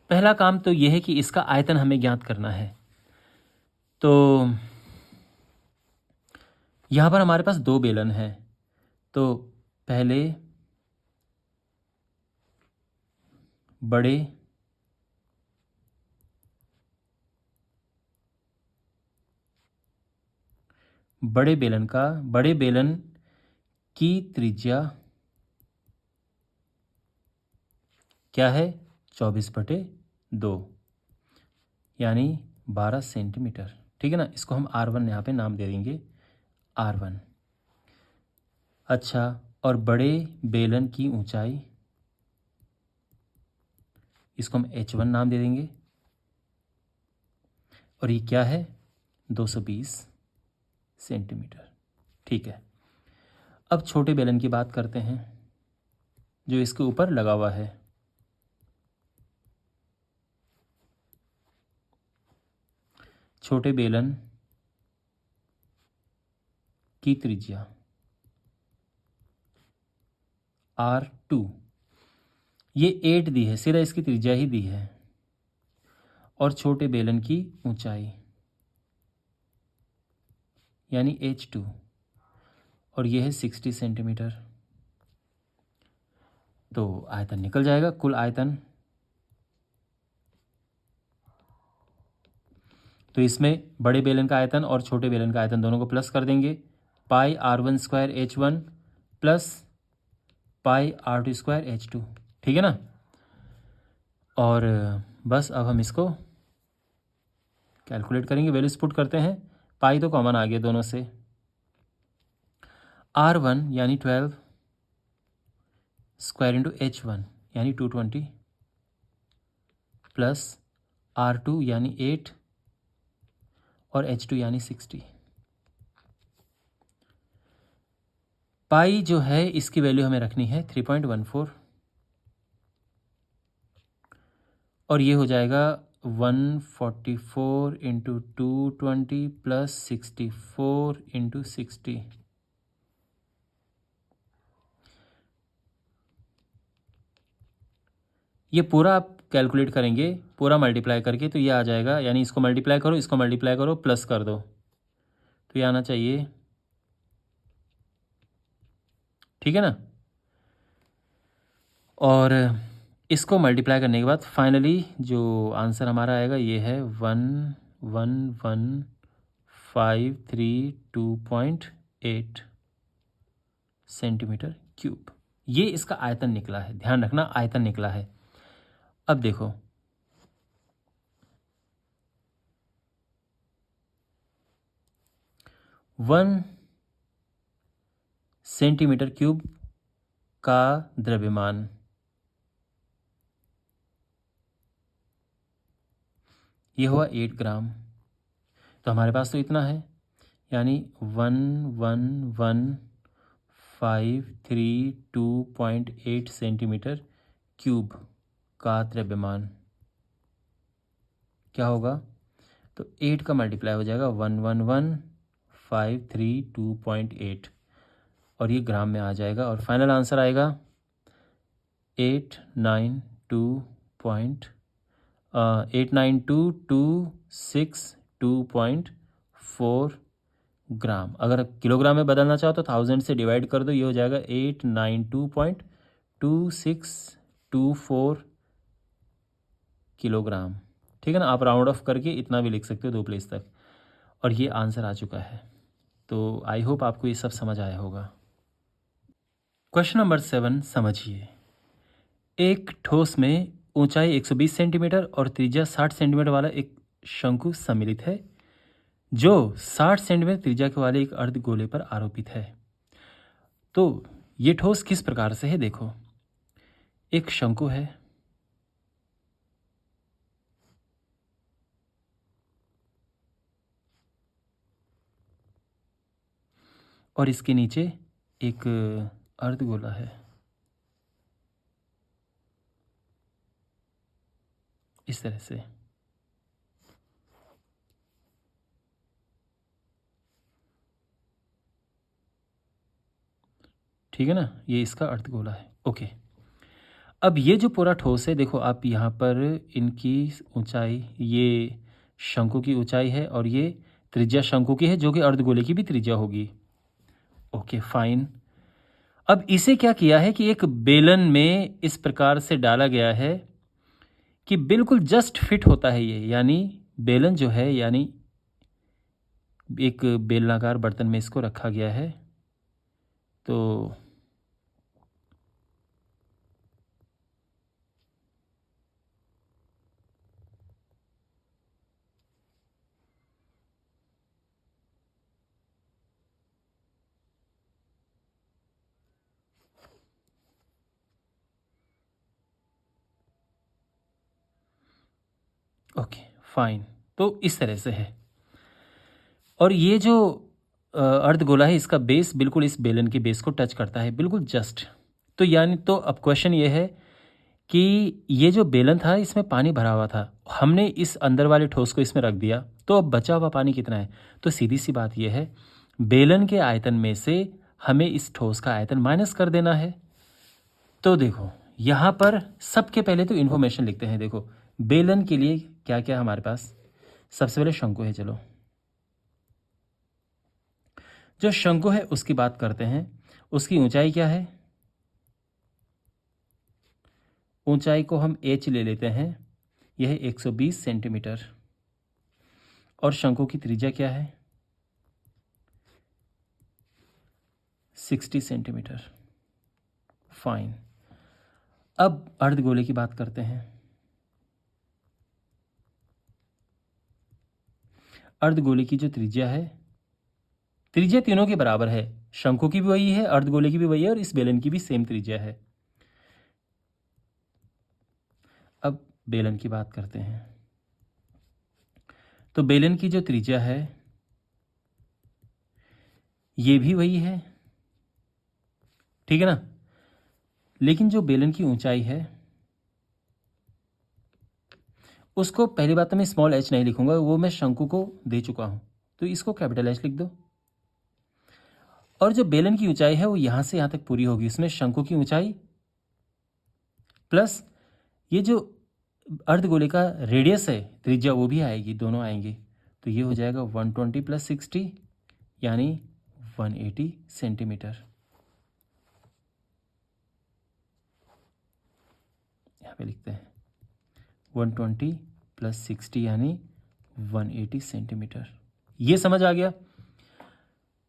पहला काम तो यह है कि इसका आयतन हमें ज्ञात करना है। तो यहाँ पर हमारे पास 2 बेलन हैं, तो पहले बड़े बेलन की त्रिज्या क्या है, 24/2 यानी 12 सेंटीमीटर, ठीक है ना। इसको हम R1 यहाँ पे नाम दे देंगे, R1। अच्छा, और बड़े बेलन की ऊंचाई, इसको हम H1 नाम दे देंगे, और ये क्या है 220 सेंटीमीटर। ठीक है, अब छोटे बेलन की बात करते हैं जो इसके ऊपर लगा हुआ है। छोटे बेलन की त्रिज्या R2, ये 8 दी है, सीधा इसकी त्रिज्या ही दी है, और छोटे बेलन की ऊंचाई यानी H2, और ये है 60 सेंटीमीटर। तो आयतन निकल जाएगा, कुल आयतन। तो इसमें बड़े बेलन का आयतन और छोटे बेलन का आयतन दोनों को प्लस कर देंगे, पाई R1² H1 plus pi R2² H2। ठीक है ना। और बस अब हम इसको कैलकुलेट करेंगे, वैल्यूज पुट करते हैं। पाई तो कॉमन आ गया दोनों से, R1 यानी 12 स्क्वायर इंटू H1 यानी 220 प्लस R2 यानी 8 और H2 यानी 60। पाई जो है इसकी वैल्यू हमें रखनी है 3.14, और ये हो जाएगा 144 इंटू 220 प्लस 64 इंटू 60। ये पूरा आप कैलकुलेट करेंगे, पूरा मल्टीप्लाई करके, तो ये आ जाएगा, यानी इसको मल्टीप्लाई करो, इसको मल्टीप्लाई करो, प्लस कर दो, तो ये आना चाहिए। ठीक है ना। और इसको मल्टीप्लाई करने के बाद फाइनली जो आंसर हमारा आएगा ये है 111,532.8 सेंटीमीटर क्यूब। ये इसका आयतन निकला है, ध्यान रखना आयतन निकला है। अब देखो, वन सेंटीमीटर क्यूब का द्रव्यमान ये हुआ 8 ग्राम। तो हमारे पास तो इतना है, यानी 111,532.8 सेंटीमीटर क्यूब का द्रव्यमान क्या होगा, तो 8 का मल्टीप्लाई हो जाएगा 111,532.8, और ये ग्राम में आ जाएगा, और फाइनल आंसर आएगा 892.6264 ग्राम। अगर किलोग्राम में बदलना चाहो तो 1000 से डिवाइड कर दो, ये हो जाएगा 892.2624 किलोग्राम। ठीक है ना। आप राउंड ऑफ करके इतना भी लिख सकते हो 2 प्लेस तक, और ये आंसर आ चुका है। तो आई होप आपको ये सब समझ आया होगा। क्वेश्चन नंबर 7 समझिए। एक ठोस में ऊंचाई 120 सेंटीमीटर और त्रिज्या 60 सेंटीमीटर वाला एक शंकु सम्मिलित है जो 60 सेंटीमीटर त्रिज्या के वाले एक अर्धगोले पर आरोपित है। तो ये ठोस किस प्रकार से है, देखो, एक शंकु है, और इसके नीचे एक अर्धगोला है, इस तरह से। ठीक है ना, ये इसका अर्धगोला है। ओके, अब ये जो पूरा ठोस है, देखो आप यहाँ पर इनकी ऊंचाई, ये शंकु की ऊंचाई है और ये त्रिज्या शंकु की है जो कि अर्धगोले की भी त्रिज्या होगी। Okay fine. अब इसे क्या किया है कि एक बेलन में इस प्रकार से डाला गया है कि बिल्कुल जस्ट फिट होता है ये, यानी बेलन जो है, यानी एक बेलनाकार बर्तन में इसको रखा गया है। तो ओके फाइन। तो इस तरह से है, और ये जो अर्धगोला है इसका बेस बिल्कुल इस बेलन के बेस को टच करता है, बिल्कुल जस्ट। तो यानी तो अब क्वेश्चन ये है कि ये जो बेलन था इसमें पानी भरा हुआ था, हमने इस अंदर वाले ठोस को इसमें रख दिया, तो अब बचा हुआ पानी कितना है? तो सीधी सी बात ये है, बेलन के आयतन में से हमें इस ठोस का आयतन माइनस कर देना है। तो देखो यहाँ पर सबके पहले तो इन्फॉर्मेशन लिखते हैं। देखो बेलन के लिए क्या क्या हमारे पास, सबसे पहले शंकु है। चलो जो शंकु है उसकी बात करते हैं। उसकी ऊंचाई क्या है? ऊंचाई को हम h ले लेते हैं, यह है 120 सेंटीमीटर। और शंकु की त्रिज्या क्या है? 60 सेंटीमीटर। फाइन। अब अर्धगोले की बात करते हैं। अर्धगोले की जो त्रिज्या है, त्रिज्या तीनों के बराबर है, शंकु की भी वही है, अर्धगोले की भी वही है, और इस बेलन की भी सेम त्रिज्या है। अब बेलन की बात करते हैं। तो बेलन की जो त्रिज्या है ये भी वही है, ठीक है ना। लेकिन जो बेलन की ऊंचाई है उसको पहली बात तो मैं स्मॉल h नहीं लिखूंगा, वो मैं शंकु को दे चुका हूं, तो इसको कैपिटल H लिख दो। और जो बेलन की ऊंचाई है वो यहां से यहां तक पूरी होगी, उसमें शंकु की ऊंचाई प्लस ये जो अर्धगोले का रेडियस है, त्रिज्या, वो भी आएगी, दोनों आएंगे। तो ये हो जाएगा 120 + 60 यानी 180 सेंटीमीटर। यहाँ पे लिखते हैं 120 + 60 यानी 180 सेंटीमीटर। ये समझ आ गया?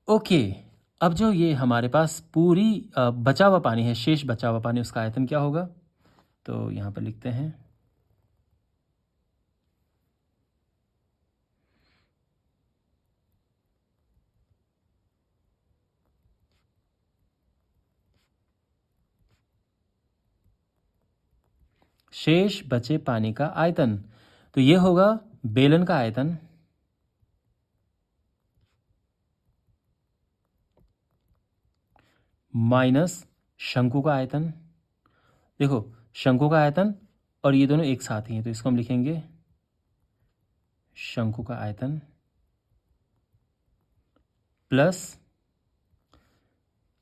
ओके। अब जो ये हमारे पास पूरी बचा हुआ पानी है, शेष बचा हुआ पानी, उसका आयतन क्या होगा? तो यहाँ पर लिखते हैं शेष बचे पानी का आयतन। तो ये होगा बेलन का आयतन माइनस शंकु का आयतन। देखो शंकु का आयतन और ये दोनों एक साथ ही हैं, तो इसको हम लिखेंगे शंकु का आयतन प्लस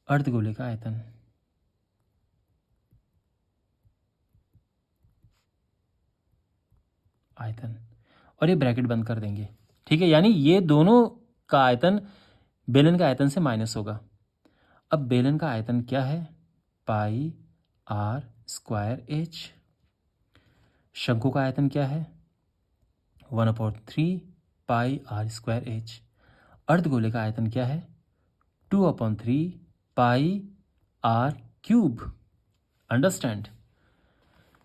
अर्धगोले का आयतन। और ये ब्रैकेट बंद कर देंगे, ठीक है। यानी ये दोनों का आयतन बेलन का आयतन से माइनस होगा। अब बेलन का आयतन क्या है? πr²h। शंकु का आयतन क्या है? 1/3 πr²h। अर्धगोले का आयतन क्या है? 2/3 πr³। अंडरस्टैंड?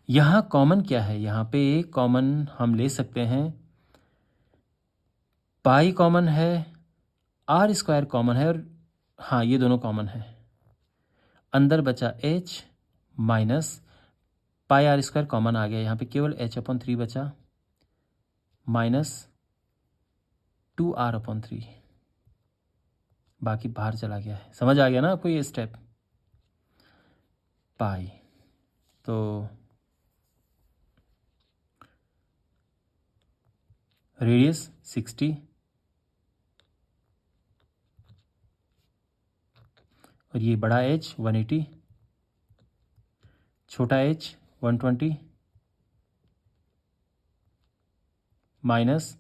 यहाँ कॉमन क्या है? यहाँ पे कॉमन हम ले सकते हैं, पाई कॉमन है, r² कॉमन है, और हाँ ये दोनों कॉमन है। अंदर बचा h माइनस πr² कॉमन आ गया, यहाँ पे केवल h/3 बचा माइनस 2r/3, बाकी बाहर चला गया है। समझ आ गया ना आपको ये स्टेप? पाई, तो रेडियस 60 और ये बड़ा h 180, छोटा h 120 माइनस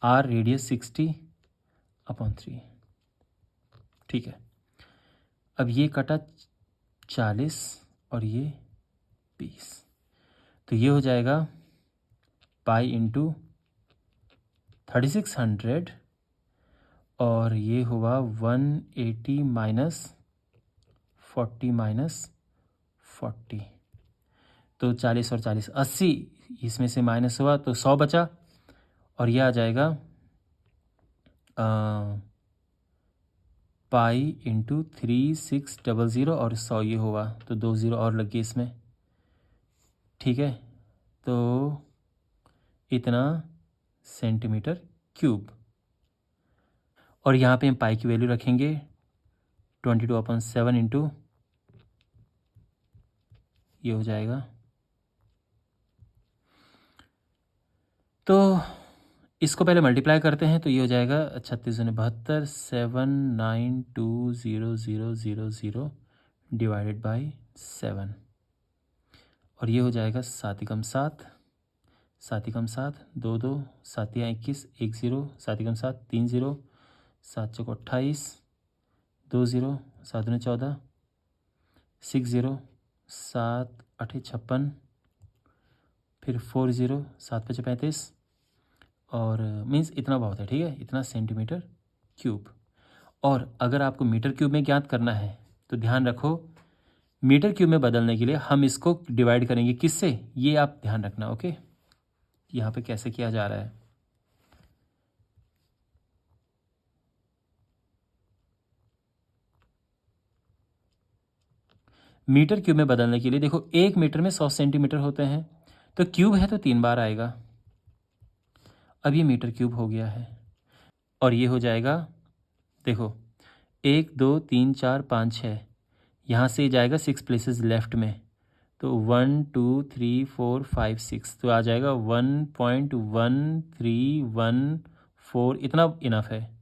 r रेडियस 60/3। ठीक है। अब ये कटा 40 और ये 20, तो ये हो जाएगा पाई इंटू 3600 और ये हुआ 180 माइनस 40, तो 40 और 40 80, इसमें से माइनस हुआ तो 100 बचा, और यह आ जाएगा पाई इंटू 3600 और 100 ये हुआ, तो 2 0 और लग गए इसमें, ठीक है। तो इतना सेंटीमीटर क्यूब। और यहाँ पे हम पाई की वैल्यू रखेंगे 22/7 इंटू, ये हो जाएगा, तो इसको पहले मल्टीप्लाई करते हैं तो ये हो जाएगा 3672 7920000 डिवाइडेड बाई 7। और ये हो जाएगा 7 7 7 2 2 7 21 1 0 7 7 3 0 7 चौक 28 2 0 7 दूनी 14 6 0 7 8 56, फिर 4 0 7 5 35, और मीन्स इतना बहुत है, ठीक है, इतना सेंटीमीटर क्यूब। और अगर आपको मीटर क्यूब में ज्ञात करना है तो ध्यान रखो, मीटर क्यूब में बदलने के लिए हम इसको डिवाइड करेंगे किससे, ये आप ध्यान रखना। ओके, यहाँ पे कैसे किया जा रहा है। मीटर क्यूब में बदलने के लिए देखो, 1 मीटर में 100 सेंटीमीटर होते हैं, तो क्यूब है तो 3 बार आएगा। अब ये मीटर क्यूब हो गया है, और ये हो जाएगा, देखो 1 2 3 4 5 6, यहाँ से जाएगा 6 प्लेसेस लेफ्ट में, तो 1 2 3 4 5 6, तो आ जाएगा 1.1314, इतना इनफ है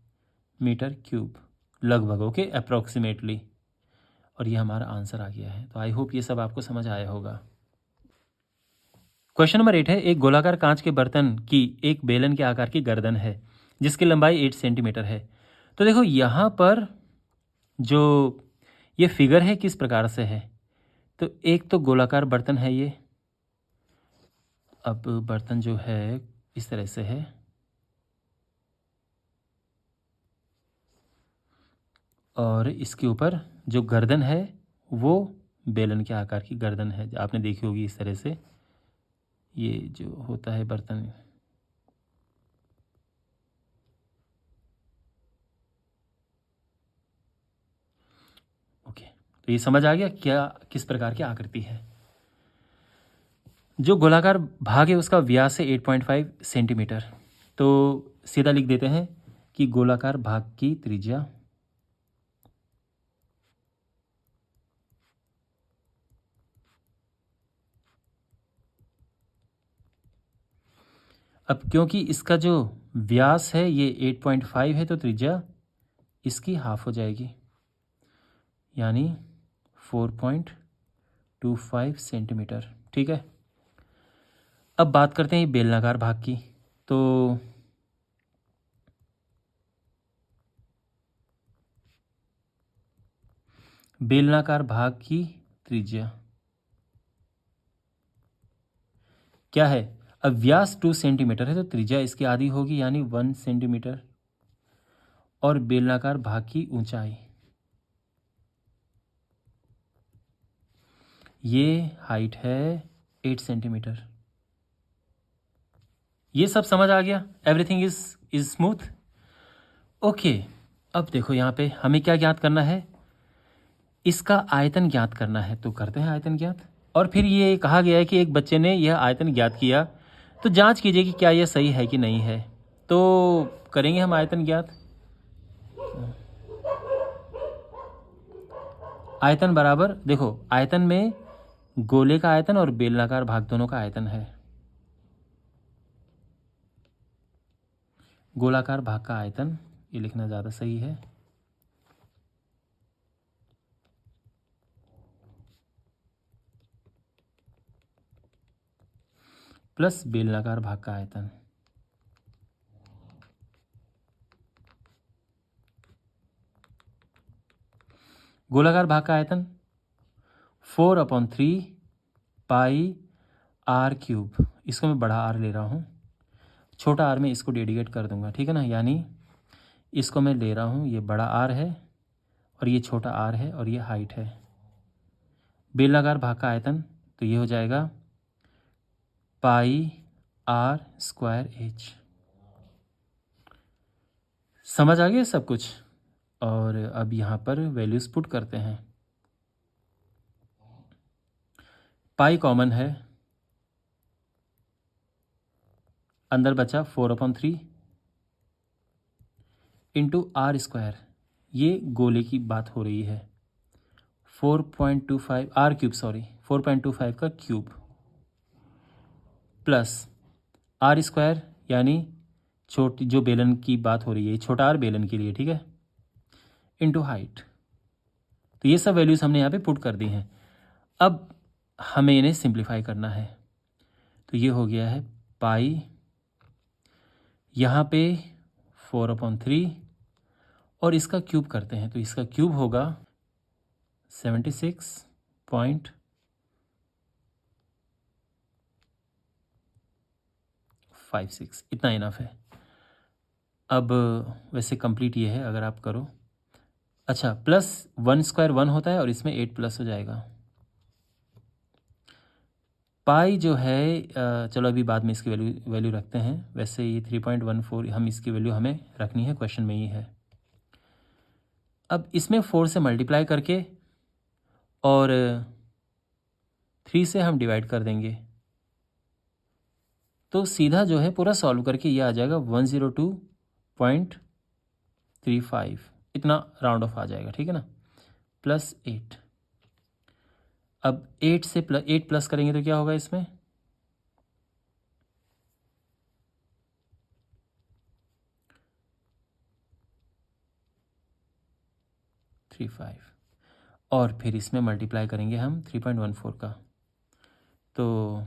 मीटर क्यूब लगभग। Okay, approximately. और ये हमारा आंसर आ गया है। तो आई होप ये सब आपको समझ आया होगा। क्वेश्चन नंबर 8 है, एक गोलाकार कांच के बर्तन की एक बेलन के आकार की गर्दन है जिसकी लंबाई 8 सेंटीमीटर है। तो देखो यहाँ पर जो ये फिगर है किस प्रकार से है, तो एक तो गोलाकार बर्तन है ये, अब बर्तन जो है इस तरह से है, और इसके ऊपर जो गर्दन है वो बेलन के आकार की गर्दन है, आपने देखी होगी इस तरह से, ये जो होता है बर्तन। ओके, तो ये समझ आ गया क्या किस प्रकार की आकृति है। जो गोलाकार भाग है उसका व्यास है 8.5 सेंटीमीटर। तो सीधा लिख देते हैं कि गोलाकार भाग की त्रिज्या अब क्योंकि इसका जो व्यास है ये 8.5 है, तो त्रिज्या इसकी हाफ हो जाएगी, यानी 4.25 सेंटीमीटर। ठीक है, अब बात करते हैं बेलनाकार भाग की। तो बेलनाकार भाग की त्रिज्या क्या है, अब व्यास 2 सेंटीमीटर है तो त्रिज्या इसकी आधी होगी, यानी 1 सेंटीमीटर। और बेलनाकार भाग की ऊंचाई, ये हाइट है 8 सेंटीमीटर। ये सब समझ आ गया, एवरीथिंग इज स्मूथ। ओके, अब देखो यहाँ पे हमें क्या ज्ञात करना है, इसका आयतन ज्ञात करना है, तो करते हैं आयतन ज्ञात। और फिर ये कहा गया है कि एक बच्चे ने यह आयतन ज्ञात किया, तो जांच कीजिए कि क्या यह सही है कि नहीं है। तो करेंगे हम आयतन ज्ञात। आयतन बराबर, देखो आयतन में गोले का आयतन और बेलनाकार भाग दोनों का आयतन है। गोलाकार भाग का आयतन, ये लिखना ज़्यादा सही है, प्लस बेलनाकार भाग का आयतन। गोलाकार भाग का आयतन 4/3 पाई आर क्यूब, इसको मैं बड़ा आर ले रहा हूँ, छोटा आर में इसको डेडिकेट कर दूंगा, ठीक है ना, यानी इसको मैं ले रहा हूँ, ये बड़ा आर है और ये छोटा आर है और ये हाइट है। बेलनाकार भाग का आयतन, तो ये हो जाएगा पाई आर स्क्वायर एच। समझ आ गया सब कुछ। और अब यहाँ पर वैल्यूज पुट करते हैं। पाई कॉमन है, अंदर बचा 4/3 इंटू आर स्क्वायर, ये गोले की बात हो रही है, 4.25 आर क्यूब, सॉरी 4.25 का क्यूब, प्लस आर स्क्वायर यानी छोटी जो बेलन की बात हो रही है, छोटा आर बेलन के लिए, ठीक है, इंटू हाइट। तो ये सब वैल्यूज़ हमने यहाँ पे पुट कर दी हैं। अब हमें इन्हें सिंप्लीफाई करना है, तो ये हो गया है पाई, यहाँ पे 4/3 और इसका क्यूब करते हैं, तो इसका क्यूब होगा 76.56, इतना इनफ है। अब वैसे कंप्लीट ये है अगर आप करो, अच्छा प्लस 1 स्क्वायर 1 होता है और इसमें 8 प्लस हो जाएगा। पाई जो है चलो अभी बाद में इसकी वैल्यू रखते हैं, वैसे ये 3.14 हम इसकी वैल्यू हमें रखनी है, क्वेश्चन में ही है। अब इसमें 4 से मल्टीप्लाई करके और 3 से हम डिवाइड कर देंगे, तो सीधा जो है पूरा सॉल्व करके ये आ जाएगा 102.35, इतना राउंड ऑफ आ जाएगा, ठीक है ना, प्लस 8। अब 8 से एट प्लस करेंगे तो क्या होगा इसमें, 35, और फिर इसमें मल्टीप्लाई करेंगे हम 3.14 का, तो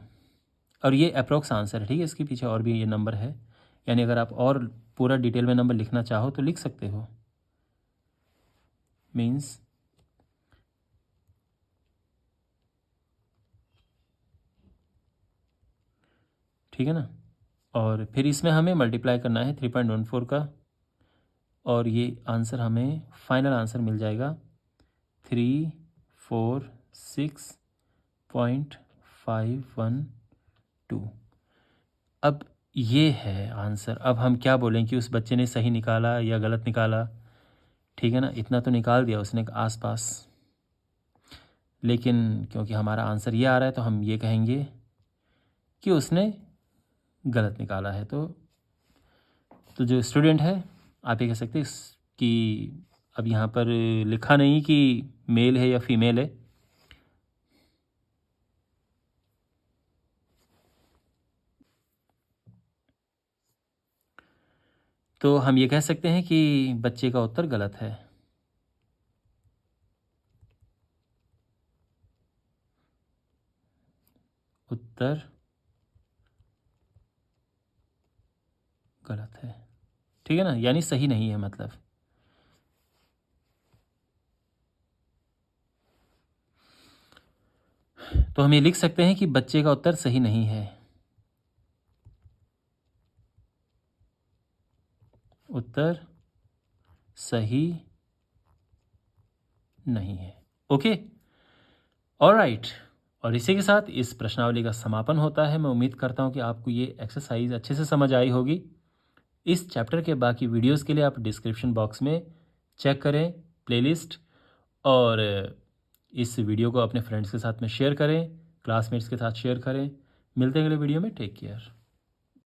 और ये अप्रोक्स आंसर है, ठीक है, इसके पीछे और भी ये नंबर है, यानी अगर आप और पूरा डिटेल में नंबर लिखना चाहो तो लिख सकते हो, मीन्स ठीक है ना। और फिर इसमें हमें मल्टीप्लाई करना है 3.14 का, और ये आंसर हमें फाइनल आंसर मिल जाएगा 346.512। अब ये है आंसर। अब हम क्या बोलें कि उस बच्चे ने सही निकाला या गलत निकाला, ठीक है ना, इतना तो निकाल दिया उसने आसपास, लेकिन क्योंकि हमारा आंसर ये आ रहा है तो हम ये कहेंगे कि उसने गलत निकाला है। तो जो स्टूडेंट है आप ये कह सकते हैं कि अब यहाँ पर लिखा नहीं कि मेल है या फीमेल है, तो हम ये कह सकते हैं कि बच्चे का उत्तर गलत है। उत्तर गलत है, ठीक है ना, यानी सही नहीं है मतलब। तो हम ये लिख सकते हैं कि बच्चे का उत्तर सही नहीं है, उत्तर सही नहीं है। Okay, alright. और इसी के साथ इस प्रश्नावली का समापन होता है। मैं उम्मीद करता हूँ कि आपको ये एक्सरसाइज अच्छे से समझ आई होगी। इस चैप्टर के बाकी वीडियोस के लिए आप डिस्क्रिप्शन बॉक्स में चेक करें प्लेलिस्ट, और इस वीडियो को अपने फ्रेंड्स के साथ में शेयर करें, क्लासमेट्स के साथ शेयर करें। मिलते हैं अगले वीडियो में, टेक केयर।